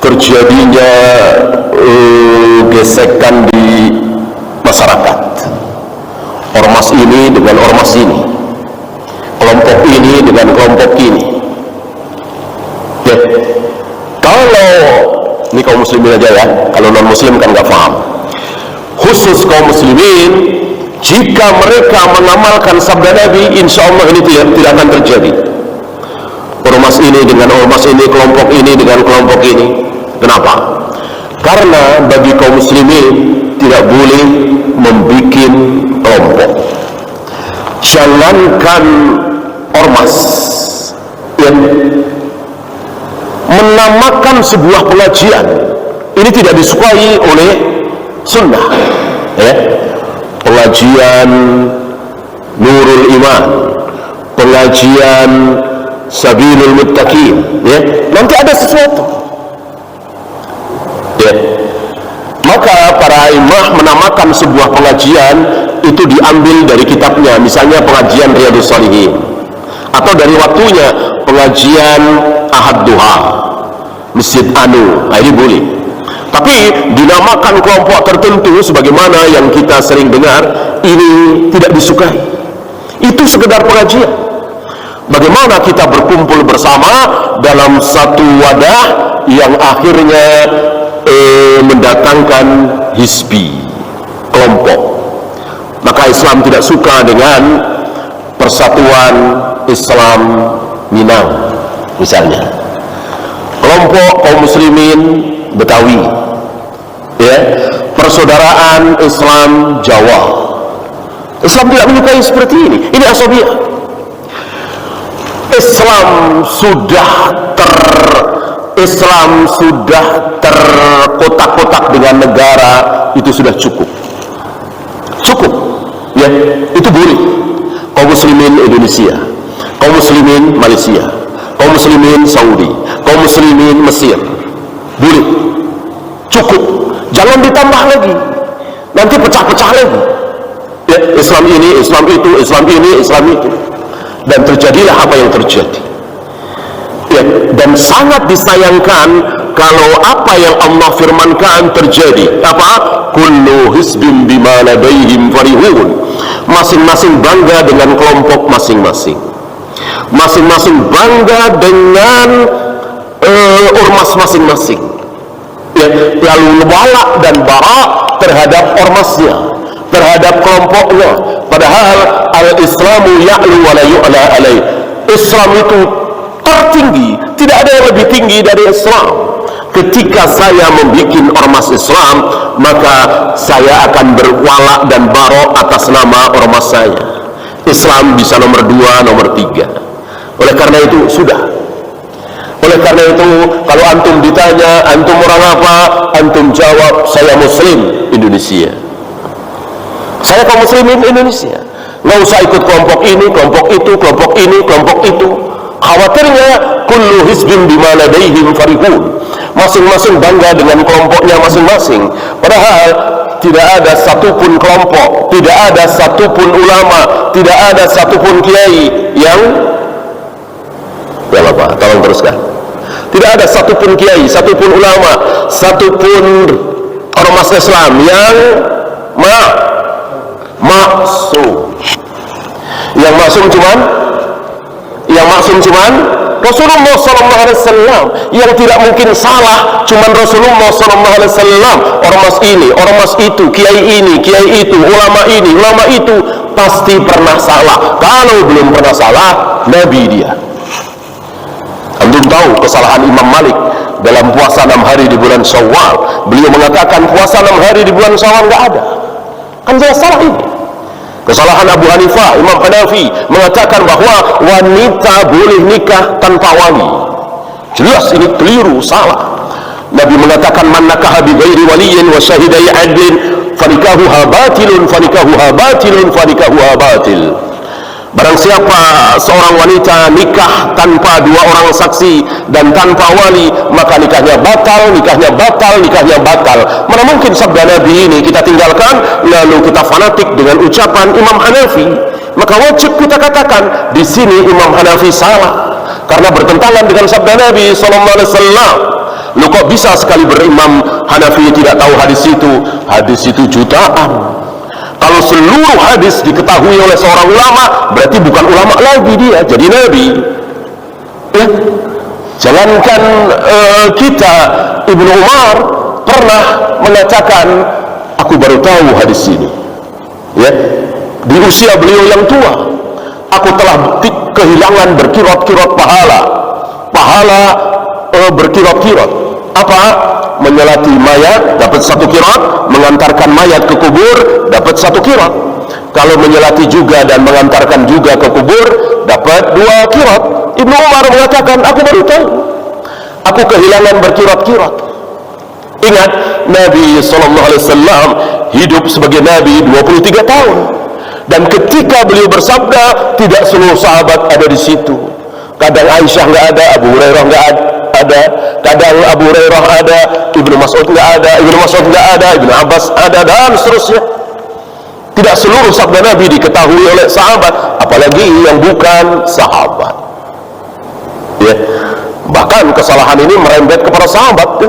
terjadinya gesekan di masyarakat, ormas ini dengan ormas ini, kelompok ini dengan kelompok ini. Ya, kalau ini kaum muslimin aja ya, kalau non muslim kan nggak paham. Khusus kaum muslimin, jika mereka mengamalkan sabda Nabi, insya Allah ini tidak akan terjadi. Ormas ini dengan ormas ini, kelompok ini dengan kelompok ini. Kenapa? Karena bagi kaum muslimin tidak boleh membuat kelompok. Jangankan ormas yang menamakan sebuah pengajian, ini tidak disukai oleh sunnah, ya. Pengajian Nurul Iman, pengajian Sabilul Muttaqin, ya. Nanti ada sesuatu, ya. Maka para imam menamakan sebuah pengajian itu diambil dari kitabnya, misalnya pengajian Riyadhus Shalihin, atau dari waktunya pengajian Ahad Duha, Masjid Anu, ini boleh. Tapi dinamakan kelompok tertentu sebagaimana yang kita sering dengar, ini tidak disukai. Itu sekedar pengajian. Bagaimana kita berkumpul bersama dalam satu wadah yang akhirnya mendatangkan hizbi, kelompok. Maka Islam tidak suka dengan Persatuan Islam Minang misalnya, kelompok kaum muslimin Betawi, ya, Persaudaraan Islam Jawa. Islam tidak menyukai seperti ini. Ini asabiyah. Islam sudah terkotak-kotak dengan negara, itu sudah cukup, ya. Itu boleh. Kaum muslimin Indonesia, kaum muslimin Malaysia, kaum muslimin Saudi, kaum muslimin Mesir, boleh, cukup. Jangan ditambah lagi, nanti pecah-pecah lagi, ya. Islam ini, Islam itu, Islam ini, Islam itu, dan terjadilah apa yang terjadi, ya. Dan sangat disayangkan kalau apa yang Allah firmankan terjadi. Apa? Kullu hisbin bima ladaihim farihun. Masing-masing bangga dengan kelompok masing-masing, masing-masing bangga dengan ormas masing-masing, ya. Lalu walak dan bara terhadap ormasnya, terhadap kelompoknya. Padahal al-Islamu ya'lu wa la yu'la alaih. Islam itu tertinggi, tidak ada yang lebih tinggi dari Islam. Ketika saya membuat ormas Islam, maka saya akan berwalak dan barok atas nama ormas saya. Islam bisa nomor 2, nomor 3. Oleh karena itu sudah. Oleh karena itu, kalau antum ditanya, antum orang apa? Antum jawab, saya Muslim Indonesia. Saya kaum muslimin Indonesia. Nggak usah ikut kelompok ini, kelompok itu, kelompok ini, kelompok itu. Khawatirnya kullu hizbin bima ladaihim farihun. Masing-masing bangga dengan kelompoknya masing-masing. Padahal tidak ada satupun kelompok, tidak ada satupun ulama, tidak ada satupun kiai yang, ya Bapak, tolong teruskan. Tidak ada satupun kiai, satupun ulama, satupun ormas Islam yang maksum. Yang maksum cuman Rasulullah sallallahu alaihi wasallam. Yang tidak mungkin salah cuman Rasulullah sallallahu alaihi wasallam. Ormas ini, ormas itu, kiai ini, kiai itu, ulama ini, ulama itu pasti pernah salah. Kalau belum pernah salah, Nabi dia. Antum tahu kesalahan Imam Malik dalam puasa 6 hari di bulan Syawal. Beliau mengatakan puasa 6 hari di bulan Syawal enggak ada. Kan jelas salah ini. Kesalahan Abu Hanifah, Imam Hanafi mengatakan bahwa wanita boleh nikah tanpa wali. Jelas ini keliru, salah. Nabi mengatakan man nakaha bi ghairi waliyyin wa syahidai adlin fanikahuha batilun fanikahuha batilun fanikahuha batil. Barang siapa seorang wanita nikah tanpa 2 orang saksi dan tanpa wali, maka nikahnya batal, nikahnya batal, nikahnya batal. Mana mungkin sabda Nabi ini kita tinggalkan lalu kita fanatik dengan ucapan Imam Hanafi? Maka wajib kita katakan di sini Imam Hanafi salah karena bertentangan dengan sabda Nabi sallallahu alaihi wasallam. Lu kok bisa sekali berimam Hanafi tidak tahu hadis itu? Hadis itu jutaan. Kalau seluruh hadis diketahui oleh seorang ulama, berarti bukan ulama lagi dia, jadi nabi. Ya. Jangankan kita, Ibnu Umar pernah mengatakan, aku baru tahu hadis ini. Ya, di usia beliau yang tua, aku telah kehilangan berkirot-kirot pahala berkirot-kirot. Apa? Menyolati mayat dapat 1 kirot, mengantarkan mayat ke kubur dapat 1 kirot. Kalau menyolati juga dan mengantarkan juga ke kubur dapat 2 kirot. Ibnu Umar mengatakan, aku baru tahu, aku kehilangan berkirot-kirot. Ingat, Nabi SAW hidup sebagai Nabi 23 tahun, dan ketika beliau bersabda, tidak seluruh sahabat ada di situ. Kadang Aisyah nggak ada, Abu Hurairah nggak ada, kadang Abu Hurairah ada, Ibnu Mas'ud nggak ada, Ibnu Abbas ada, dan seterusnya. Tidak seluruh sabda Nabi diketahui oleh sahabat, apalagi yang bukan sahabat. Ya, bahkan kesalahan ini merembet kepada sahabat. Ya.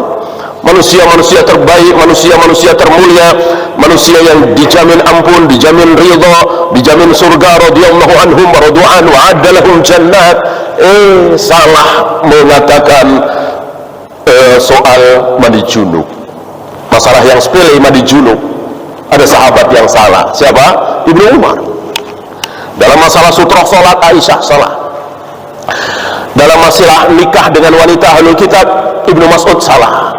Manusia-manusia terbaik, manusia-manusia termulia, manusia yang dijamin ampun, dijamin ridha, dijamin surga, radhiyallahu anhum wa radu'an wa adda lahum jannat, salah mengatakan soal mandi junub. Masalah yang sepele mandi junub, ada sahabat yang salah. Siapa? Ibnu Umar. Dalam masalah sutroh salat, Aisyah salah. Dalam masalah nikah dengan wanita ahlul kitab, Ibnu Mas'ud salah.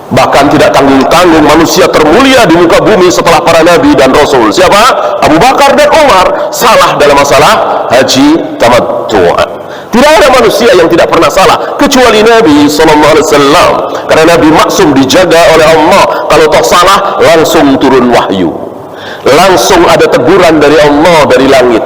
Bahkan tidak tanggung-tanggung manusia termulia di muka bumi setelah para nabi dan rasul, siapa? Abu Bakar dan Umar, salah dalam masalah haji tamattu'. Tidak ada manusia yang tidak pernah salah kecuali Nabi SAW, karena Nabi maksum, dijaga oleh Allah. Kalau toh salah, langsung turun wahyu, langsung ada teguran dari Allah dari langit.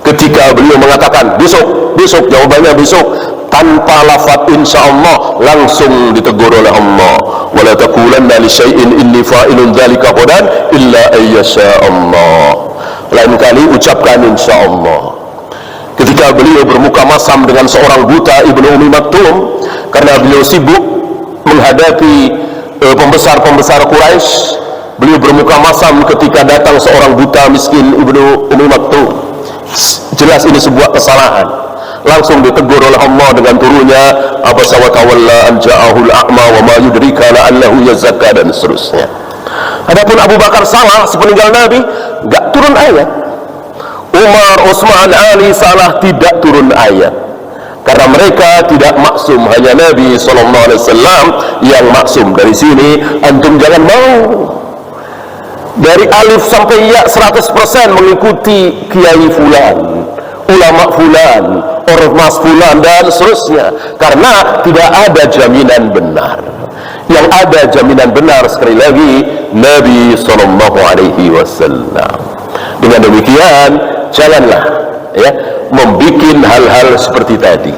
Ketika beliau mengatakan besok, jawabannya besok, tanpa lafaz insyaallah, langsung ditegur oleh Allah, wala taqulanna li syai'in inni fa'ilun dzalika qadan illa ayyasha Allah. Lain kali ucapkan insyaallah. Ketika beliau bermuka masam dengan seorang buta, Ibnu Ummi Maktum, karena beliau sibuk menghadapi pembesar-pembesar Quraisy, beliau bermuka masam ketika datang seorang buta miskin, Ibnu Ummi Maktum. Jelas ini sebuah kesalahan, langsung ditegur oleh Allah dengan turunnya abasa wa tawalla an ja'ahul a'ma wa ma yudrika la'allahu yazakka, dan seterusnya. Adapun Abu Bakar salah sepeninggal Nabi, enggak turun ayat. Umar, Utsman, Ali salah, tidak turun ayat. Karena mereka tidak maksum, hanya Nabi SAW yang maksum. Dari sini antum jangan mau dari alif sampai ya 100% mengikuti kiai fulan, ulama fulan, ormas fulan, dan seterusnya, karena tidak ada jaminan benar. Yang ada jaminan benar, sekali lagi, Nabi SAW. Dengan demikian, janganlah ya membuat hal-hal seperti tadi.